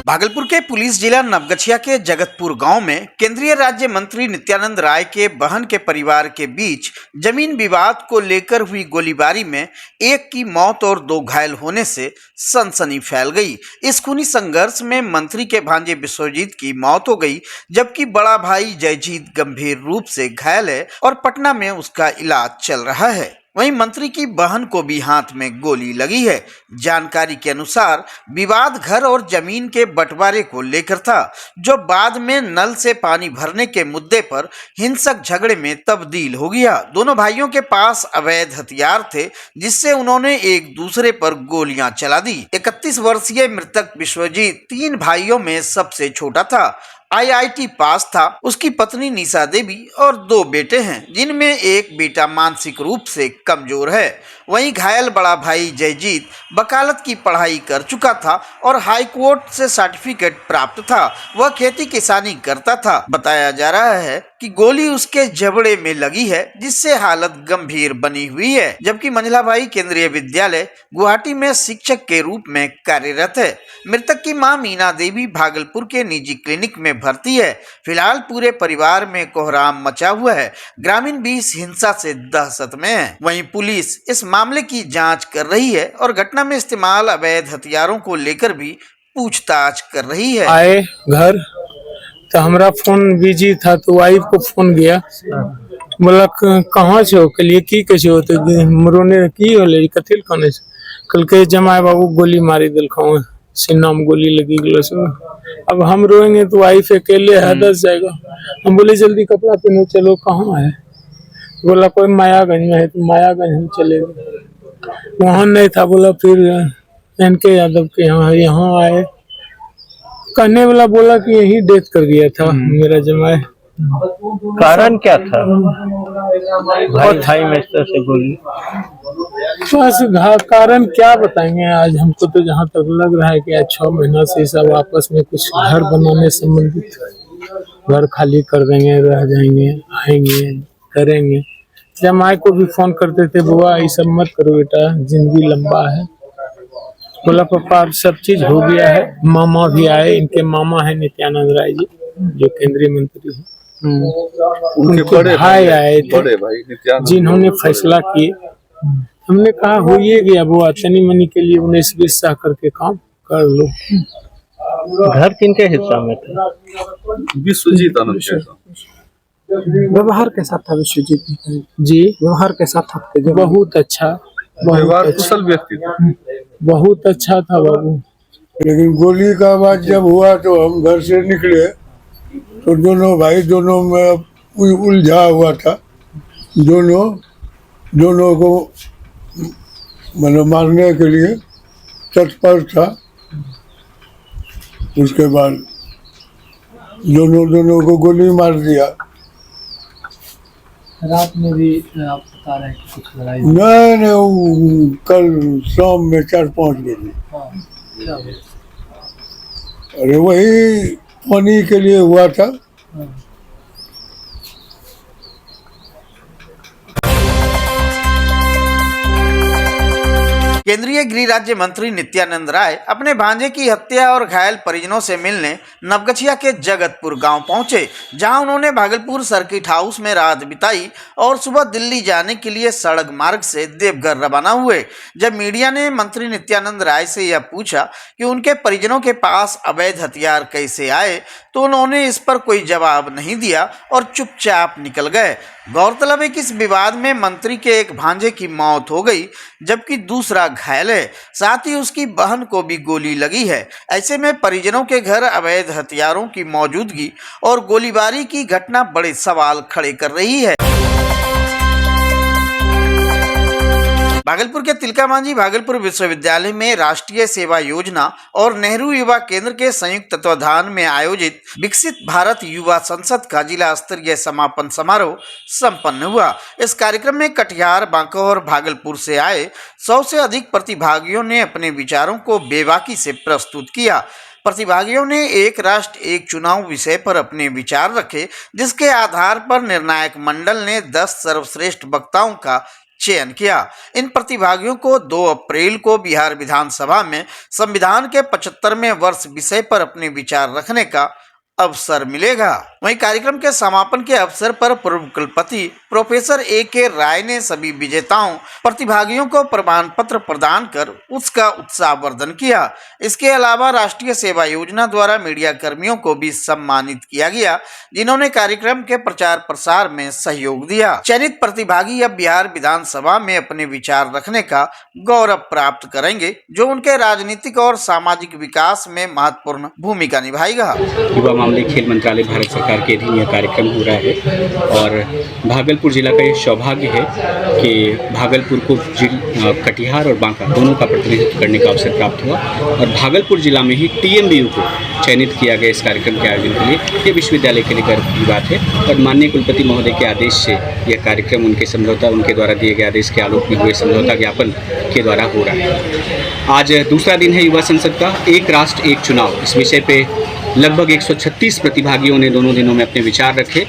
भागलपुर के पुलिस जिला नवगछिया के जगतपुर गांव में केंद्रीय राज्य मंत्री नित्यानंद राय के बहन के परिवार के बीच जमीन विवाद को लेकर हुई गोलीबारी में एक की मौत और 2 घायल होने से सनसनी फैल गई। इस खूनी संघर्ष में मंत्री के भांजे विश्वजीत की मौत हो गई, जबकि बड़ा भाई जयजीत गंभीर रूप से घायल है और पटना में उसका इलाज चल रहा है। वहीं मंत्री की बहन को भी हाथ में गोली लगी है। जानकारी के अनुसार विवाद घर और जमीन के बंटवारे को लेकर था, जो बाद में नल से पानी भरने के मुद्दे पर हिंसक झगड़े में तब्दील हो गया। दोनों भाइयों के पास अवैध हथियार थे, जिससे उन्होंने एक दूसरे पर गोलियां चला दी। 31 वर्षीय मृतक विश्वजीत 3 भाइयों में सबसे छोटा था। IIT पास था। उसकी पत्नी निशा देवी और 2 बेटे हैं, जिनमें एक बेटा मानसिक रूप से कमजोर है। वहीं घायल बड़ा भाई जयजीत वकालत की पढ़ाई कर चुका था और हाई कोर्ट से सर्टिफिकेट प्राप्त था। वह खेती किसानी करता था। बताया जा रहा है कि गोली उसके जबड़े में लगी है, जिससे हालत गंभीर बनी हुई है। जबकि मंझला भाई केंद्रीय विद्यालय गुवाहाटी में शिक्षक के रूप में कार्यरत है। मृतक की मां मीना देवी भागलपुर के निजी क्लिनिक में भर्ती है। फिलहाल पूरे परिवार में कोहराम मचा हुआ है। ग्रामीण भी इस हिंसा से दहशत में है। वहीं पुलिस इस मामले की जांच कर रही है और घटना में इस्तेमाल अवैध हथियारों को लेकर भी पूछताछ कर रही है। आए घर तो हमारा फोन बिजी था, तो वाइफ को फोन गया, बोला कहाँ छो, कहलिए की कैसे हो, तो मरोने की होले कथिल खाने से, कल के जमाए बाबू गोली मारी दिलखाओ, सीना में गोली लगी गलो से। अब हम रोएंगे तो वाइफ अकेले है, दस जाएगा। हम बोले जल्दी कपड़ा पहनो, चलो कहाँ है, बोला कोई मायागंज में है, तो मायागंज हम चले गए। वहाँ नहीं था, बोला फिर एनके यादव के यहाँ आए। कहने वाला बोला कि यही डेथ कर गया था मेरा जमाए। कारण क्या था भाई भाई में इस तरह से गोली? बस कारण क्या बताएंगे। आज हमको तो जहाँ तक लग रहा है कि आज 6 महीना से सब आपस में कुछ घर बनाने संबंधित, घर खाली कर देंगे, रह जाएंगे, आएंगे, करेंगे। जमाए को भी फोन करते थे, बुआ ये सब मत करो बेटा, जिंदगी लंबा है। बोला पापा सब चीज हो गया है। मामा भी आए, इनके मामा है नित्यानंद राय जी, जो केंद्रीय मंत्री हैं। उनके भाई आए थे, जिन्होंने फैसला किए। हमने कहा हो ये गया बुआ, तनी मनी के लिए 19-20 साल करके काम कर लो। घर किनके हिस्सा में था? विश्वजीत व्यवहार कैसा था विश्वजीत जी? व्यवहार कैसा था? बहुत अच्छा, व्यवहार कुशल व्यक्ति था, बहुत अच्छा था बाबू। लेकिन गोली का बात जब हुआ तो हम घर से निकले तो दोनों भाई दोनों में उलझा हुआ था। दोनों को मतलब मारने के लिए तत्पर था। उसके बाद दोनों को गोली मार दिया। रात में भी आप बता रहे हैं कि कुछ लड़ाई? नहीं, वो कल शाम में 4-5 बजे। क्या हुआ? अरे वही पानी के लिए हुआ था। केंद्रीय गृह राज्य मंत्री नित्यानंद राय अपने भांजे की हत्या और घायल परिजनों से मिलने नवगछिया के जगतपुर गांव पहुंचे, जहां उन्होंने भागलपुर सर्किट हाउस में रात बिताई और सुबह दिल्ली जाने के लिए सड़क मार्ग से देवघर रवाना हुए। जब मीडिया ने मंत्री नित्यानंद राय से यह पूछा कि उनके परिजनों के पास अवैध हथियार कैसे आए, तो उन्होंने इस पर कोई जवाब नहीं दिया और चुपचाप निकल गए। गौरतलब है कि इस विवाद में मंत्री के एक भांजे की मौत हो गई, जबकि दूसरा घायल है। साथ ही उसकी बहन को भी गोली लगी है। ऐसे में परिजनों के घर अवैध हथियारों की मौजूदगी और गोलीबारी की घटना बड़े सवाल खड़े कर रही है। भागलपुर के तिलका मांझी भागलपुर विश्वविद्यालय में राष्ट्रीय सेवा योजना और नेहरू युवा केंद्र के संयुक्त तत्वाधान में आयोजित विकसित भारत युवा संसद का जिला स्तरीय समापन समारोह संपन्न हुआ। इस कार्यक्रम में कटिहार, बांका और भागलपुर से आए 100 से अधिक प्रतिभागियों ने अपने विचारों को बेबाकी से प्रस्तुत किया। प्रतिभागियों ने एक राष्ट्र एक चुनाव विषय पर अपने विचार रखे, जिसके आधार पर निर्णायक मंडल ने 10 सर्वश्रेष्ठ वक्ताओं का चयन किया। इन प्रतिभागियों को 2 अप्रैल को बिहार विधानसभा में संविधान के 75वें वर्ष विषय पर अपने विचार रखने का अवसर मिलेगा। वहीं कार्यक्रम के समापन के अवसर पर पूर्व कुलपति प्रोफेसर A.K. राय ने सभी विजेताओं प्रतिभागियों को प्रमाण पत्र प्रदान कर उसका उत्साहवर्धन किया। इसके अलावा राष्ट्रीय सेवा योजना द्वारा मीडिया कर्मियों को भी सम्मानित किया गया, जिन्होंने कार्यक्रम के प्रचार प्रसार में सहयोग दिया। चयनित प्रतिभागी अब बिहार विधानसभा में अपने विचार रखने का गौरव प्राप्त करेंगे, जो उनके राजनीतिक और सामाजिक विकास में महत्वपूर्ण भूमिका निभाएगा। युवा मामले खेल मंत्रालय भारत सरकार के अधीन यह कार्यक्रम हो रहा है और भागलपुर जिला का यह सौभाग्य है कि भागलपुर को कटिहार और बांका दोनों का प्रतिनिधित्व करने का अवसर प्राप्त हुआ और भागलपुर जिला में ही TMBU को चयनित किया गया इस कार्यक्रम के आयोजन के लिए। ये विश्वविद्यालय के लिए गर्व की बात है और माननीय कुलपति महोदय के आदेश से यह कार्यक्रम उनके द्वारा दिए गए आदेश के आलोक में हुए समझौता ज्ञापन के द्वारा हो रहा है। आज दूसरा दिन है युवा संसद का, एक राष्ट्र एक चुनाव। इस विषय पे लगभग 136 प्रतिभागियों ने दोनों दिनों में अपने विचार रखे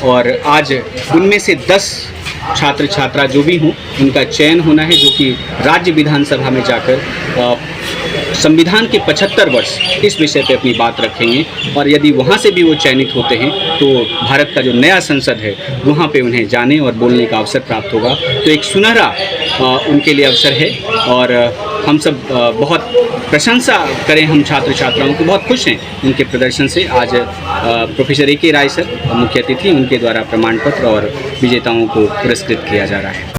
और आज उनमें से 10 छात्र छात्रा जो भी हों उनका चयन होना है, जो कि राज्य विधानसभा में जाकर संविधान के 75 वर्ष इस विषय पे अपनी बात रखेंगे और यदि वहाँ से भी वो चयनित होते हैं तो भारत का जो नया संसद है वहाँ पे उन्हें जाने और बोलने का अवसर प्राप्त होगा। तो एक सुनहरा उनके लिए अवसर है और हम सब बहुत प्रशंसा करें, हम छात्र छात्राओं को बहुत खुश हैं उनके प्रदर्शन से। आज प्रोफेसर A.K. राय सर मुख्य अतिथि, उनके द्वारा प्रमाण पत्र और विजेताओं को पुरस्कृत किया जा रहा है।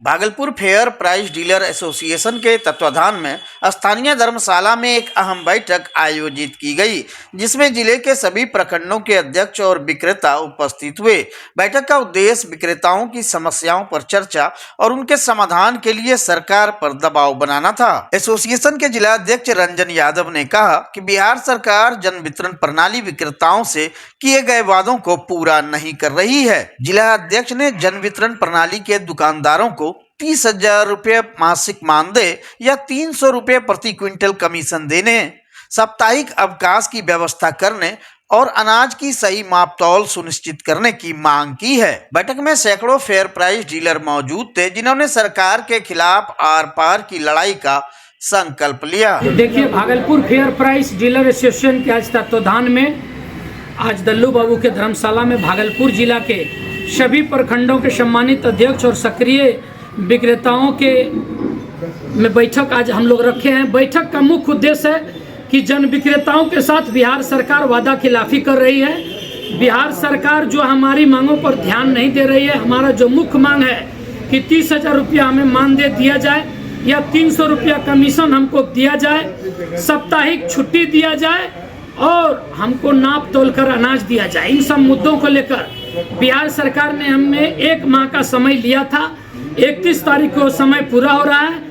Bhagalpur fair price dealer association के तत्वाधान में स्थानीय धर्मशाला में एक अहम बैठक आयोजित की गई, जिसमें जिले के सभी प्रखंडों के अध्यक्ष और विक्रेता उपस्थित हुए। बैठक का उद्देश्य विक्रेताओं की समस्याओं पर चर्चा और उनके समाधान के लिए सरकार पर दबाव बनाना था। एसोसिएशन के जिला अध्यक्ष रंजन यादव ने कहा कि बिहार सरकार जन वितरण प्रणाली विक्रेताओं से किए गए वादों को पूरा नहीं कर रही है। जिला अध्यक्ष ने जन वितरण प्रणाली के दुकानदारों को 30,000 रुपये मासिक मानदेय या 300 रुपये प्रति क्विंटल कमीशन देने, साप्ताहिक अवकाश की व्यवस्था करने और अनाज की सही मापतौल सुनिश्चित करने की मांग की है। बैठक में सैकड़ों फेयर प्राइस डीलर मौजूद थे, जिन्होंने सरकार के खिलाफ आर पार की लड़ाई का संकल्प लिया। देखिए, Bhagalpur fair price dealer association के आज तत्वाधान में आज दल्लू बाबू के धर्मशाला में भागलपुर जिला के सभी प्रखंडों के सम्मानित अध्यक्ष और सक्रिय विक्रेताओं के में बैठक आज हम लोग रखे हैं। बैठक का मुख्य उद्देश्य है कि जन विक्रेताओं के साथ बिहार सरकार वादा खिलाफी कर रही है। बिहार सरकार जो हमारी मांगों पर ध्यान नहीं दे रही है। हमारा जो मुख्य मांग है कि 30,000 रुपया हमें मानदेय दिया जाए या 300 रुपया कमीशन हमको दिया जाए, साप्ताहिक छुट्टी दिया जाए और हमको नाप तोल कर अनाज दिया जाए। इन सब मुद्दों को लेकर बिहार सरकार ने हमें 1 माह का समय लिया था। 31 तारीख को समय पूरा हो रहा है।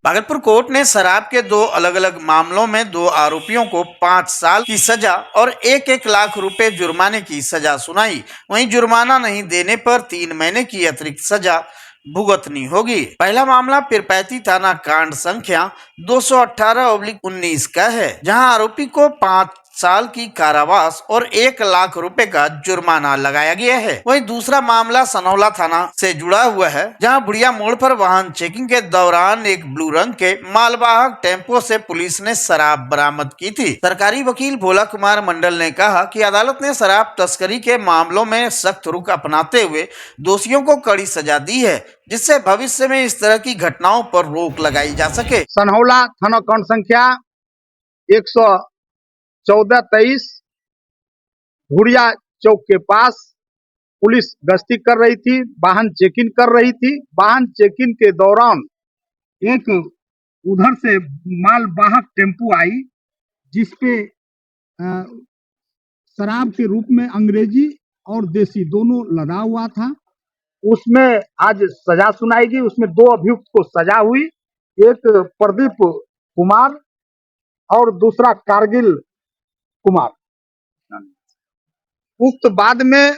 भागलपुर कोर्ट ने शराब के 2 अलग अलग मामलों में 2 आरोपियों को 5 साल की सजा और 1-1 लाख रुपए जुर्माने की सजा सुनाई। वहीं जुर्माना नहीं देने पर 3 महीने की अतिरिक्त सजा भुगतनी होगी। पहला मामला पीरपैंती थाना कांड संख्या 218/19 का है, जहां आरोपी को 5 साल की कारावास और 1 लाख रुपए का जुर्माना लगाया गया है। वहीं दूसरा मामला सनौला थाना से जुड़ा हुआ है, जहां बुढ़िया मोड़ पर वाहन चेकिंग के दौरान एक ब्लू रंग के मालवाहक टेम्पो से पुलिस ने शराब बरामद की थी। सरकारी वकील भोला कुमार मंडल ने कहा कि अदालत ने शराब तस्करी के मामलों में सख्त रुख अपनाते हुए दोषियों को कड़ी सजा दी है, जिससे भविष्य में इस तरह की घटनाओं पर रोक लगाई जा सके। सनहौला थाना कांड संख्या 114-23 भुड़िया चौक के पास पुलिस गश्ती कर रही थी, वाहन चेकिंग कर रही थी। वाहन चेकिंग के दौरान एक उधर से मालवाहक टेम्पू आई, जिसपे शराब के रूप में अंग्रेजी और देसी दोनों लदा हुआ था। उसमें आज सजा सुनाई गई। उसमें 2 अभियुक्त को सजा हुई, एक प्रदीप कुमार और दूसरा कारगिल कुमार। उक्त बाद में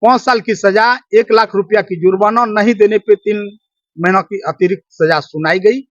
5 साल की सजा, 1 लाख रुपया की जुर्माना, नहीं देने पे 3 महीना की अतिरिक्त सजा सुनाई गई।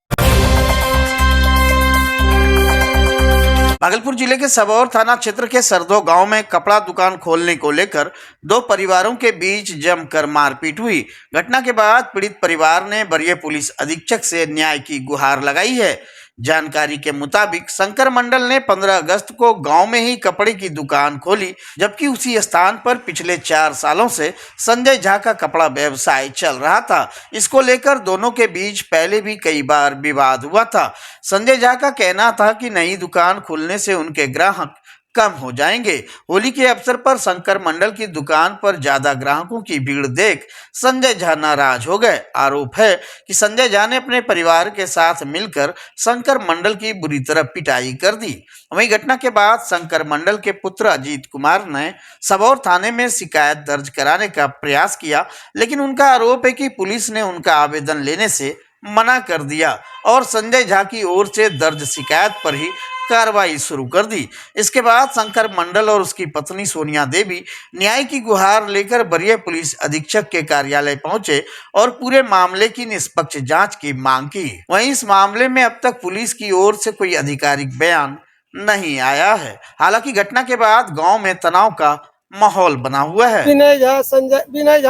भागलपुर जिले के सबौर थाना क्षेत्र के सरदो गांव में कपड़ा दुकान खोलने को लेकर दो परिवारों के बीच जमकर मारपीट हुई। घटना के बाद पीड़ित परिवार ने वरीय पुलिस अधीक्षक से न्याय की गुहार लगाई है। जानकारी के मुताबिक शंकर मंडल ने 15 अगस्त को गांव में ही कपड़े की दुकान खोली, जबकि उसी स्थान पर पिछले 4 सालों से संजय झा का कपड़ा व्यवसाय चल रहा था। इसको लेकर दोनों के बीच पहले भी कई बार विवाद हुआ था। संजय झा का कहना था कि नई दुकान खुलने से उनके ग्राहक कम हो जाएंगे। होली के अवसर पर शंकर मंडल की दुकान पर ज्यादा ग्राहकों की भीड़ देख संजय झा नाराज हो गए। आरोप है कि संजय झा ने अपने परिवार के साथ मिलकर शंकर मंडल की बुरी तरह पिटाई कर दी। वहीं घटना के बाद शंकर मंडल के पुत्र अजीत कुमार ने सबौर थाने में शिकायत दर्ज कराने का प्रयास किया, लेकिन उनका आरोप है कि पुलिस ने उनका आवेदन लेने से मना कर दिया और संजय झा की ओर से दर्ज शिकायत पर ही कार्रवाई शुरू कर दी। इसके बाद शंकर मंडल और उसकी पत्नी सोनिया देवी न्याय की गुहार लेकर वरीय पुलिस अधीक्षक के कार्यालय पहुंचे और पूरे मामले की निष्पक्ष जांच की मांग की। वहीं इस मामले में अब तक पुलिस की ओर से कोई आधिकारिक बयान नहीं आया है। हालांकि घटना के बाद गांव में तनाव का माहौल बना हुआ है। विनय झा संजय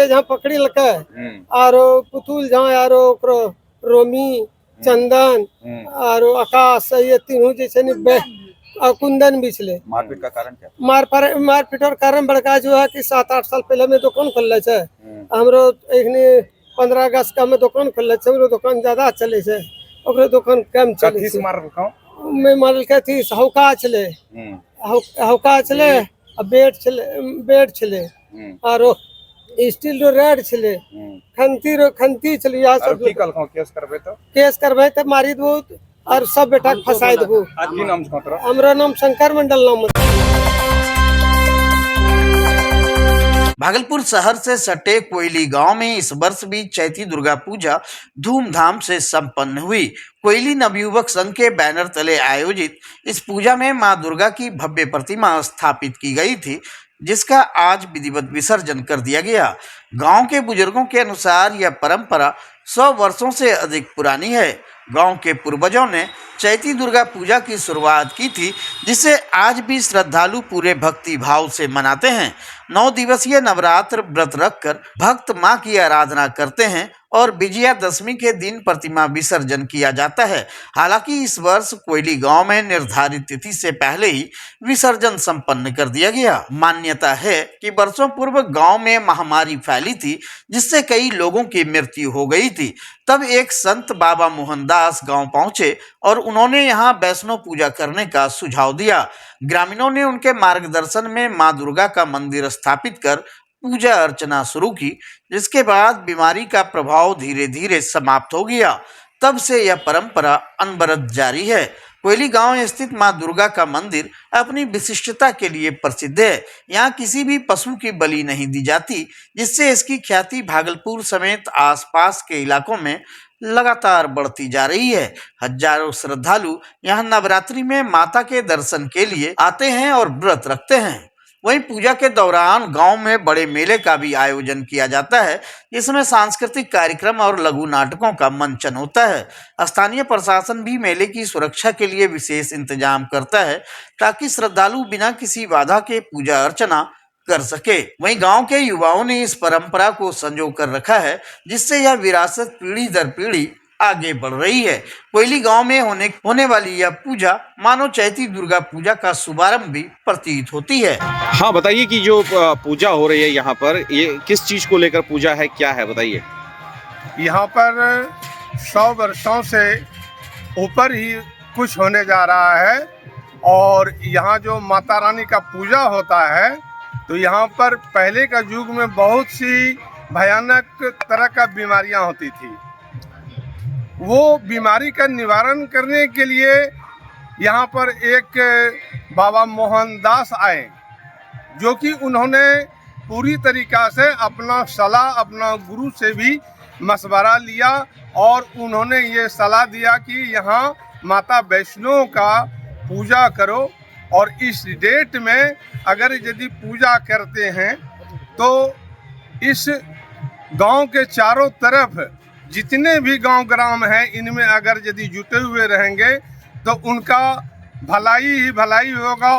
झा पकड़ी लगे और पुतुल झा आरो रोमी चंदन और आकाश ये तीनों जैसे कुंदन बिछले। मारपीट का कारण क्या? मारपीट और कारण बड़का जो है कि 7-8 साल पहले में दुकान खोल छे हमरो 15 अगस्त का में दुकान खोल छे। हमरो दुकान ज्यादा चले छे, ओकरे दुकान कम चले छे। मैं मारल के थी हौका चले बेड चले और स्टील रो रेड छले खंती चली। यह सब केस करबे तो मारी दबो और सब बेटा फसाई दबो। हमरा नाम शंकर मंडल नाम। भागलपुर शहर से सटे कोयली गांव में इस वर्ष भी चैती दुर्गा पूजा धूमधाम से संपन्न हुई। कोयली नवयुवक संघ के बैनर तले आयोजित इस पूजा में मां दुर्गा की भव्य प्रतिमा स्थापित की गई थी, जिसका आज विधिवत विसर्जन कर दिया गया। गांव के बुजुर्गों के अनुसार यह परंपरा 100 वर्षों से अधिक पुरानी है। गांव के पूर्वजों ने चैती दुर्गा पूजा की शुरुआत की थी, जिसे आज भी श्रद्धालु पूरे भक्ति भाव से मनाते हैं। 9 दिवसीय नवरात्र व्रत रखकर भक्त मां की आराधना करते हैं और विजयादशमी के दिन प्रतिमा विसर्जन किया जाता है। हालांकि इस वर्ष कोयली गांव में निर्धारित तिथि से पहले ही विसर्जन संपन्न कर दिया गया। मान्यता है कि वर्षों पूर्व गांव में महामारी फैली थी, जिससे कई लोगों की मृत्यु हो गई थी। तब एक संत बाबा मोहनदास गांव पहुंचे और उन्होंने यहां वैष्णव पूजा करने का सुझाव दिया। ग्रामीणों ने उनके मार्गदर्शन में मां दुर्गा का मंदिर स्थापित कर पूजा अर्चना शुरू की, जिसके बाद बीमारी का प्रभाव धीरे धीरे समाप्त हो गया। तब से यह परंपरा अनवरत जारी है। कोयली गांव स्थित मां दुर्गा का मंदिर अपनी विशिष्टता के लिए प्रसिद्ध है। यहाँ किसी भी पशु की बलि नहीं दी जाती, जिससे इसकी ख्याति भागलपुर समेत आसपास के इलाकों में लगातार बढ़ती जा रही है। हजारों श्रद्धालु यहाँ नवरात्रि में माता के दर्शन के लिए आते हैं और व्रत रखते हैं। वहीं पूजा के दौरान गांव में बड़े मेले का भी आयोजन किया जाता है, जिसमें सांस्कृतिक कार्यक्रम और लघु नाटकों का मंचन होता है। स्थानीय प्रशासन भी मेले की सुरक्षा के लिए विशेष इंतजाम करता है, ताकि श्रद्धालु बिना किसी बाधा के पूजा अर्चना कर सके। वहीं गांव के युवाओं ने इस परंपरा को संजो कर रखा है, जिससे यह विरासत पीढ़ी दर पीढ़ी आगे बढ़ रही है। कोयली गांव में होने वाली यह पूजा मानो चैती दुर्गा पूजा का शुभारंभ भी प्रतीत होती है। हाँ, बताइए कि जो पूजा हो रही है यहाँ पर, ये किस चीज को लेकर पूजा है, क्या है, बताइए। यहाँ पर 100 वर्षों से ऊपर ही कुछ होने जा रहा है और यहाँ जो माता रानी का पूजा होता है, तो यहाँ पर पहले का युग में बहुत सी भयानक तरह का बीमारियाँ होती थी। वो बीमारी का निवारण करने के लिए यहाँ पर एक बाबा मोहनदास आए, जो कि उन्होंने पूरी तरीक़ा से अपना सलाह अपना गुरु से भी मशवरा लिया और उन्होंने ये सलाह दिया कि यहाँ माता वैष्णो का पूजा करो और इस डेट में अगर यदि पूजा करते हैं तो इस गांव के चारों तरफ जितने भी गांव ग्राम हैं, इनमें अगर यदि जुटे हुए रहेंगे तो उनका भलाई ही भलाई होगा।